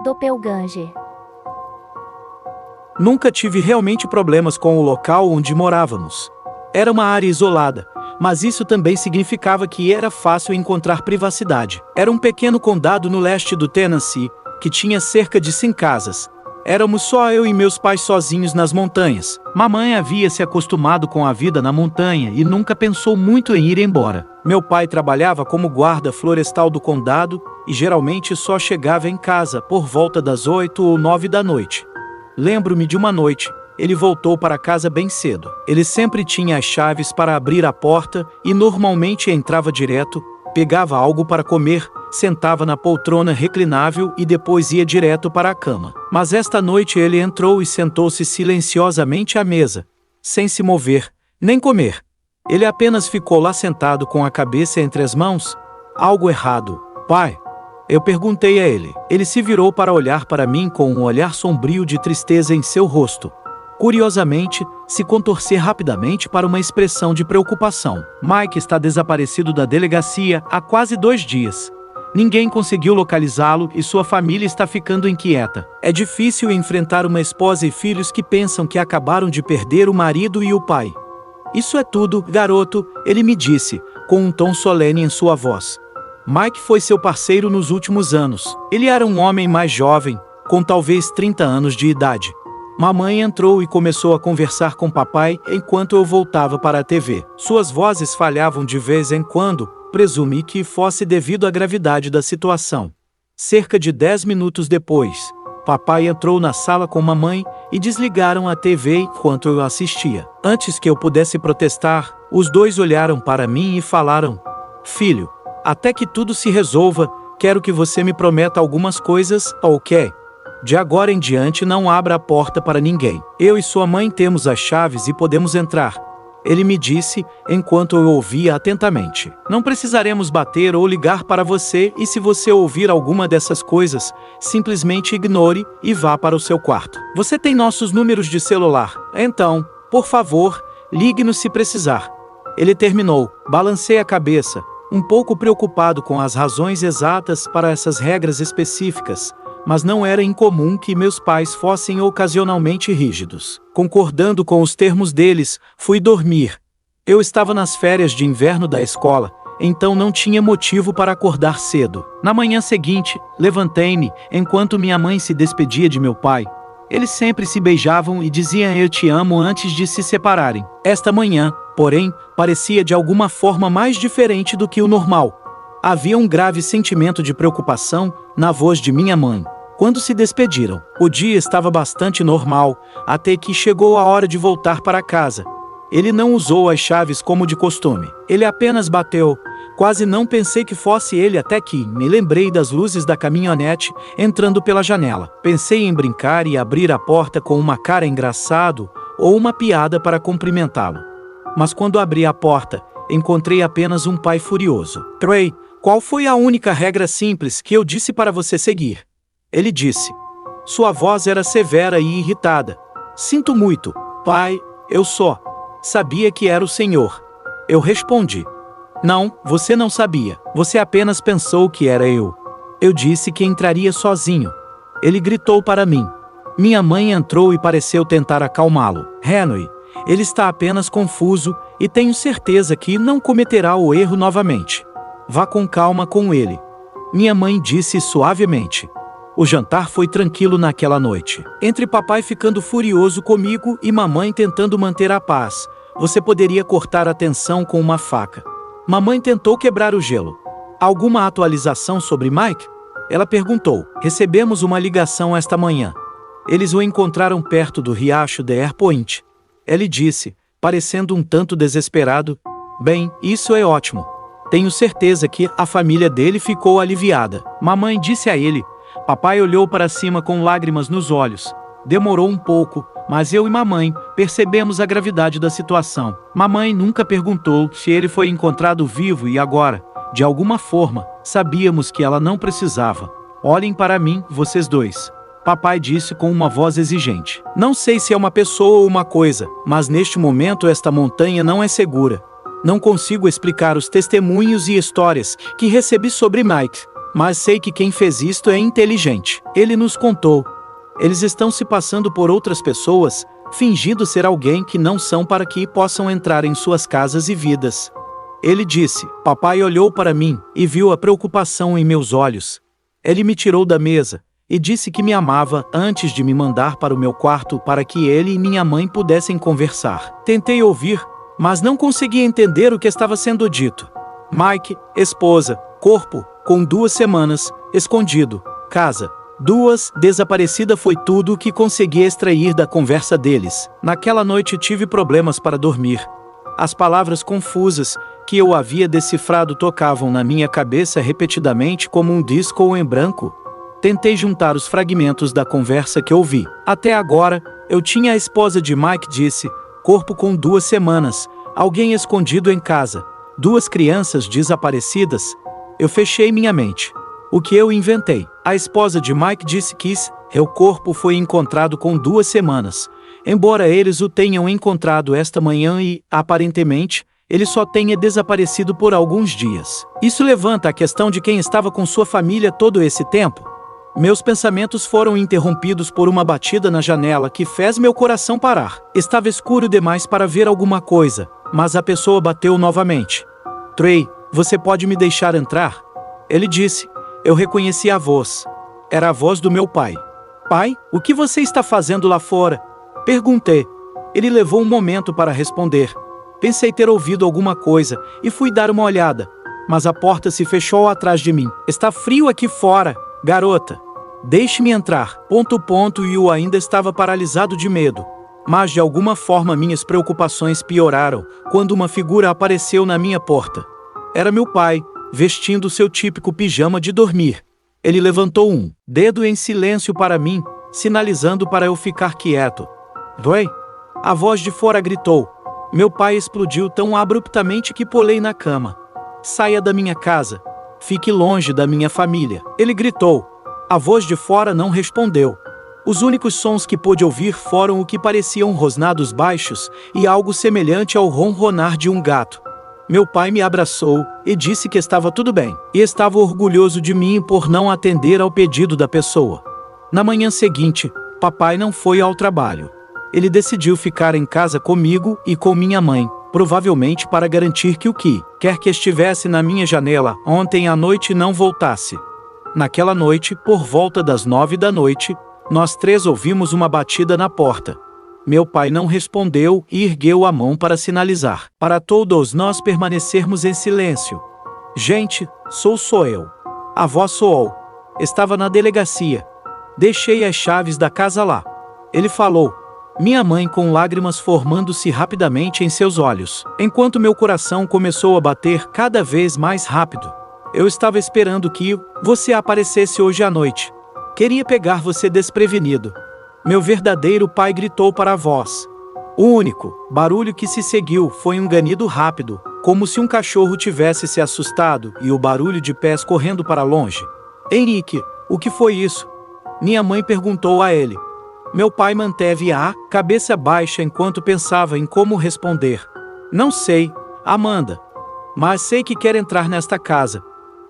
Doppelganger. Nunca tive realmente problemas com o local onde morávamos. Era uma área isolada, mas isso também significava que era fácil encontrar privacidade. Era um pequeno condado no leste do Tennessee, que tinha cerca de 100 casas. Éramos só eu e meus pais sozinhos nas montanhas. Mamãe havia se acostumado com a vida na montanha e nunca pensou muito em ir embora. Meu pai trabalhava como guarda florestal do condado e geralmente só chegava em casa por volta das 8 ou 9 da noite. Lembro-me de uma noite, ele voltou para casa bem cedo. Ele sempre tinha as chaves para abrir a porta e normalmente entrava direto, pegava algo para comer, sentava na poltrona reclinável e depois ia direto para a cama. Mas esta noite ele entrou e sentou-se silenciosamente à mesa, sem se mover, nem comer. Ele apenas ficou lá sentado com a cabeça entre as mãos. Algo errado, pai? Eu perguntei a ele. Ele se virou para olhar para mim com um olhar sombrio de tristeza em seu rosto. Curiosamente, se contorcer rapidamente para uma expressão de preocupação. Mike está desaparecido da delegacia há quase 2 dias. Ninguém conseguiu localizá-lo e sua família está ficando inquieta. É difícil enfrentar uma esposa e filhos que pensam que acabaram de perder o marido e o pai. Isso é tudo, garoto, ele me disse, com um tom solene em sua voz. Mike foi seu parceiro nos últimos anos. Ele era um homem mais jovem, com talvez 30 anos de idade. Mamãe entrou e começou a conversar com papai enquanto eu voltava para a TV. Suas vozes falhavam de vez em quando, presumi que fosse devido à gravidade da situação. Cerca de 10 minutos depois, papai entrou na sala com mamãe e desligaram a TV enquanto eu assistia. Antes que eu pudesse protestar, os dois olharam para mim e falaram: "Filho, até que tudo se resolva, quero que você me prometa algumas coisas, ok? De agora em diante não abra a porta para ninguém. Eu e sua mãe temos as chaves e podemos entrar." Ele me disse, enquanto eu ouvia atentamente. "Não precisaremos bater ou ligar para você e se você ouvir alguma dessas coisas, simplesmente ignore e vá para o seu quarto. Você tem nossos números de celular, então, por favor, ligue-nos se precisar." Ele terminou. Balancei a cabeça, um pouco preocupado com as razões exatas para essas regras específicas, mas não era incomum que meus pais fossem ocasionalmente rígidos. Concordando com os termos deles, fui dormir. Eu estava nas férias de inverno da escola, então não tinha motivo para acordar cedo. Na manhã seguinte, levantei-me enquanto minha mãe se despedia de meu pai. Eles sempre se beijavam e diziam "eu te amo" antes de se separarem. Esta manhã, porém, parecia de alguma forma mais diferente do que o normal. Havia um grave sentimento de preocupação na voz de minha mãe. Quando se despediram, o dia estava bastante normal, até que chegou a hora de voltar para casa. Ele não usou as chaves como de costume. Ele apenas bateu. Quase não pensei que fosse ele até que me lembrei das luzes da caminhonete entrando pela janela. Pensei em brincar e abrir a porta com uma cara engraçado ou uma piada para cumprimentá-lo. Mas quando abri a porta, encontrei apenas um pai furioso. "Trey, qual foi a única regra simples que eu disse para você seguir?" Ele disse. Sua voz era severa e irritada. "Sinto muito, pai, eu só sabia que era o Senhor." Eu respondi. "Não, você não sabia. Você apenas pensou que era eu. Eu disse que entraria sozinho." Ele gritou para mim. Minha mãe entrou e pareceu tentar acalmá-lo. "Henry, ele está apenas confuso e tenho certeza que não cometerá o erro novamente. Vá com calma com ele." Minha mãe disse suavemente. O jantar foi tranquilo naquela noite. Entre papai ficando furioso comigo e mamãe tentando manter a paz, você poderia cortar a tensão com uma faca. Mamãe tentou quebrar o gelo. "Alguma atualização sobre Mike?" Ela perguntou. "Recebemos uma ligação esta manhã. Eles o encontraram perto do riacho de Airpoint." Ele disse, parecendo um tanto desesperado. "Bem, isso é ótimo. Tenho certeza que a família dele ficou aliviada." Mamãe disse a ele. Papai olhou para cima com lágrimas nos olhos. Demorou um pouco, mas eu e mamãe percebemos a gravidade da situação. Mamãe nunca perguntou se ele foi encontrado vivo e agora, de alguma forma, sabíamos que ela não precisava. "Olhem para mim, vocês dois." Papai disse com uma voz exigente. "Não sei se é uma pessoa ou uma coisa, mas neste momento esta montanha não é segura. Não consigo explicar os testemunhos e histórias que recebi sobre Mike. Mas sei que quem fez isto é inteligente. Ele nos contou. Eles estão se passando por outras pessoas, fingindo ser alguém que não são para que possam entrar em suas casas e vidas. Ele disse. Papai olhou para mim e viu a preocupação em meus olhos. Ele me tirou da mesa e disse que me amava antes de me mandar para o meu quarto para que ele e minha mãe pudessem conversar. Tentei ouvir, mas não conseguia entender o que estava sendo dito. Mike, esposa, corpo, com 2 semanas, escondido, casa, 2, desaparecida foi tudo o que consegui extrair da conversa deles. Naquela noite tive problemas para dormir. As palavras confusas que eu havia decifrado tocavam na minha cabeça repetidamente como um disco em branco. Tentei juntar os fragmentos da conversa que ouvi. Até agora, eu tinha a esposa de Mike disse, corpo com 2 semanas, alguém escondido em casa, 2 crianças desaparecidas. Eu fechei minha mente. O que eu inventei? A esposa de Mike disse que o corpo foi encontrado com 2 semanas, embora eles o tenham encontrado esta manhã e, aparentemente, ele só tenha desaparecido por alguns dias. Isso levanta a questão de quem estava com sua família todo esse tempo. Meus pensamentos foram interrompidos por uma batida na janela que fez meu coração parar. Estava escuro demais para ver alguma coisa, mas a pessoa bateu novamente. Trey, você pode me deixar entrar? Ele disse. Eu reconheci a voz. Era a voz do meu pai. Pai, o que você está fazendo lá fora? Perguntei. Ele levou um momento para responder. Pensei ter ouvido alguma coisa e fui dar uma olhada, mas a porta se fechou atrás de mim. Está frio aqui fora, garota. Deixe-me entrar. E eu ainda estava paralisado de medo. Mas de alguma forma minhas preocupações pioraram quando uma figura apareceu na minha porta. Era meu pai, vestindo seu típico pijama de dormir. Ele levantou um dedo em silêncio para mim, sinalizando para eu ficar quieto. Doi? A voz de fora gritou. Meu pai explodiu tão abruptamente que pulei na cama. Saia da minha casa. Fique longe da minha família. Ele gritou. A voz de fora não respondeu. Os únicos sons que pude ouvir foram o que pareciam rosnados baixos e algo semelhante ao ronronar de um gato. Meu pai me abraçou e disse que estava tudo bem, e estava orgulhoso de mim por não atender ao pedido da pessoa. Na manhã seguinte, papai não foi ao trabalho. Ele decidiu ficar em casa comigo e com minha mãe, provavelmente para garantir que o que quer que estivesse na minha janela ontem à noite não voltasse. Naquela noite, por volta das 9 da noite, nós 3 ouvimos uma batida na porta. Meu pai não respondeu e ergueu a mão para sinalizar, para todos nós permanecermos em silêncio. Gente, sou eu. A voz soou. Estava na delegacia. Deixei as chaves da casa lá. Ele falou. Minha mãe com lágrimas formando-se rapidamente em seus olhos, enquanto meu coração começou a bater cada vez mais rápido. Eu estava esperando que você aparecesse hoje à noite. Queria pegar você desprevenido. Meu verdadeiro pai gritou para a voz. O único barulho que se seguiu foi um ganido rápido, como se um cachorro tivesse se assustado, e o barulho de pés correndo para longe. Henrique, o que foi isso? Minha mãe perguntou a ele. Meu pai manteve a cabeça baixa enquanto pensava em como responder. Não sei, Amanda. Mas sei que quer entrar nesta casa.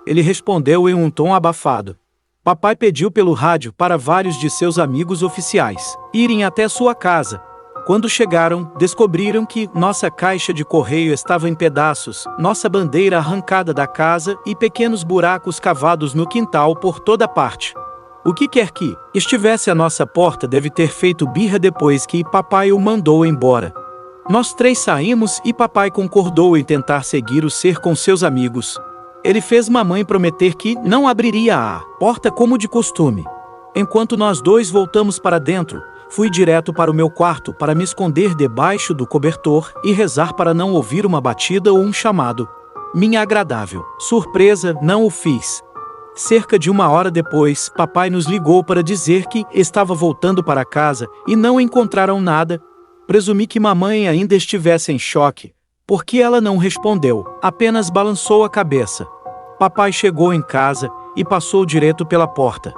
Ele respondeu em um tom abafado. Papai pediu pelo rádio para vários de seus amigos oficiais irem até sua casa. Quando chegaram, descobriram que nossa caixa de correio estava em pedaços, nossa bandeira arrancada da casa e pequenos buracos cavados no quintal por toda parte. O que quer que estivesse à nossa porta deve ter feito birra depois que papai o mandou embora. Nós 3 saímos e papai concordou em tentar seguir o ser com seus amigos. Ele fez mamãe prometer que não abriria a porta como de costume. Enquanto nós 2 voltamos para dentro, fui direto para o meu quarto para me esconder debaixo do cobertor e rezar para não ouvir uma batida ou um chamado. Minha agradável surpresa, não o fiz. Cerca de 1 hora depois, papai nos ligou para dizer que estava voltando para casa e não encontraram nada. Presumi que mamãe ainda estivesse em choque, porque ela não respondeu, apenas balançou a cabeça. Papai chegou em casa e passou direto pela porta.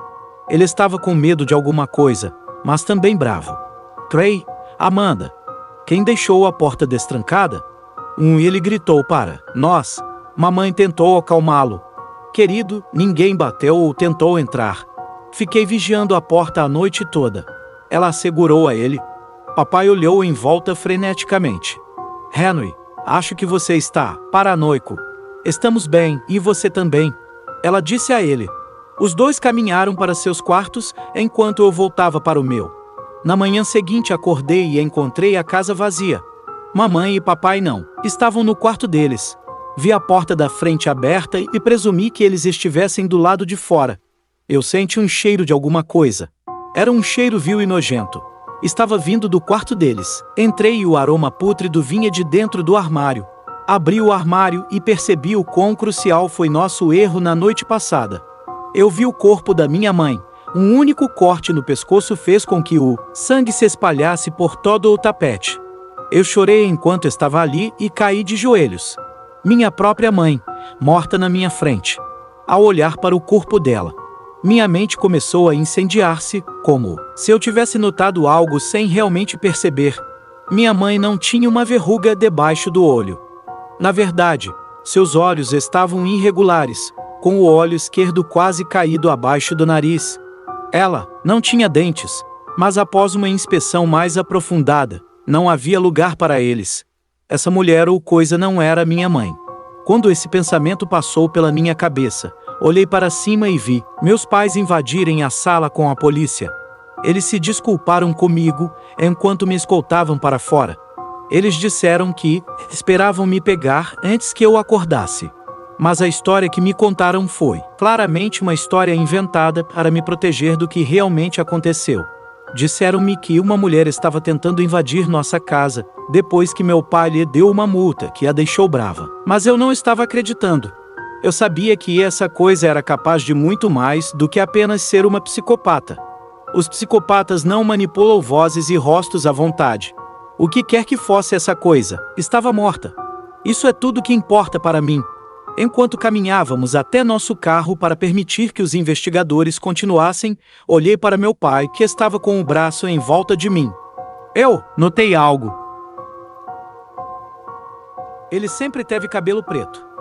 Ele estava com medo de alguma coisa, mas também bravo. Trey, Amanda, quem deixou a porta destrancada? Ele gritou para nós. Mamãe tentou acalmá-lo. Querido, ninguém bateu ou tentou entrar. Fiquei vigiando a porta a noite toda. Ela assegurou a ele. Papai olhou em volta freneticamente. Henry, acho que você está paranoico. Estamos bem, e você também. Ela disse a ele. Os dois caminharam para seus quartos, enquanto eu voltava para o meu. Na manhã seguinte acordei e encontrei a casa vazia. Mamãe e papai não. Estavam no quarto deles. Vi a porta da frente aberta e presumi que eles estivessem do lado de fora. Eu senti um cheiro de alguma coisa. Era um cheiro vil e nojento. Estava vindo do quarto deles. Entrei e o aroma pútrido vinha de dentro do armário. Abri o armário e percebi o quão crucial foi nosso erro na noite passada. Eu vi o corpo da minha mãe. Um único corte no pescoço fez com que o sangue se espalhasse por todo o tapete. Eu chorei enquanto estava ali e caí de joelhos. Minha própria mãe, morta na minha frente. Ao olhar para o corpo dela, minha mente começou a incendiar-se, como se eu tivesse notado algo sem realmente perceber. Minha mãe não tinha uma verruga debaixo do olho. Na verdade, seus olhos estavam irregulares, com o olho esquerdo quase caído abaixo do nariz. Ela não tinha dentes, mas após uma inspeção mais aprofundada, não havia lugar para eles. Essa mulher ou coisa não era minha mãe. Quando esse pensamento passou pela minha cabeça, olhei para cima e vi meus pais invadirem a sala com a polícia. Eles se desculparam comigo enquanto me escoltavam para fora. Eles disseram que esperavam me pegar antes que eu acordasse. Mas a história que me contaram foi claramente uma história inventada para me proteger do que realmente aconteceu. Disseram-me que uma mulher estava tentando invadir nossa casa, depois que meu pai lhe deu uma multa que a deixou brava. Mas eu não estava acreditando. Eu sabia que essa coisa era capaz de muito mais do que apenas ser uma psicopata. Os psicopatas não manipulam vozes e rostos à vontade. O que quer que fosse essa coisa, estava morta. Isso é tudo que importa para mim. Enquanto caminhávamos até nosso carro para permitir que os investigadores continuassem, olhei para meu pai, que estava com o braço em volta de mim. Eu notei algo. Ele sempre teve cabelo preto.